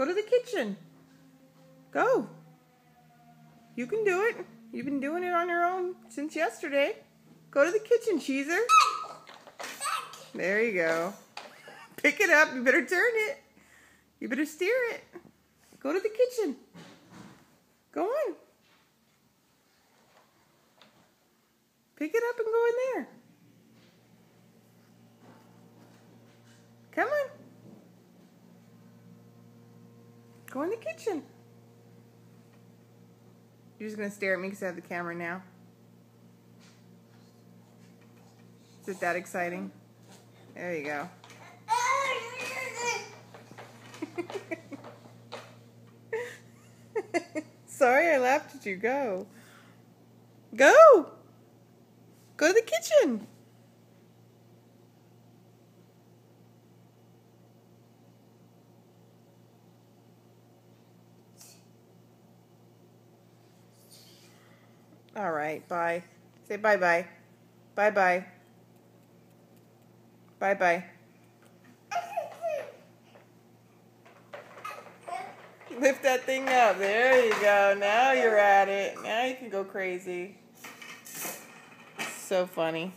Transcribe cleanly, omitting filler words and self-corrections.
Go to the kitchen. Go. You can do it. You've been doing it on your own since yesterday. Go to the kitchen, Cheezer. There you go. Pick it up. You better turn it. You better steer it. Go to the kitchen. Go on. Pick it up and go in there. Come on. Go in the kitchen. You're just going to stare at me because I have the camera now. Is it that exciting? There you go. Sorry I laughed at you. Go. Go! Go to the kitchen. All right, bye. Say bye-bye. Bye-bye. Bye-bye. Lift that thing up. There you go. Now you're at it. Now you can go crazy. So funny.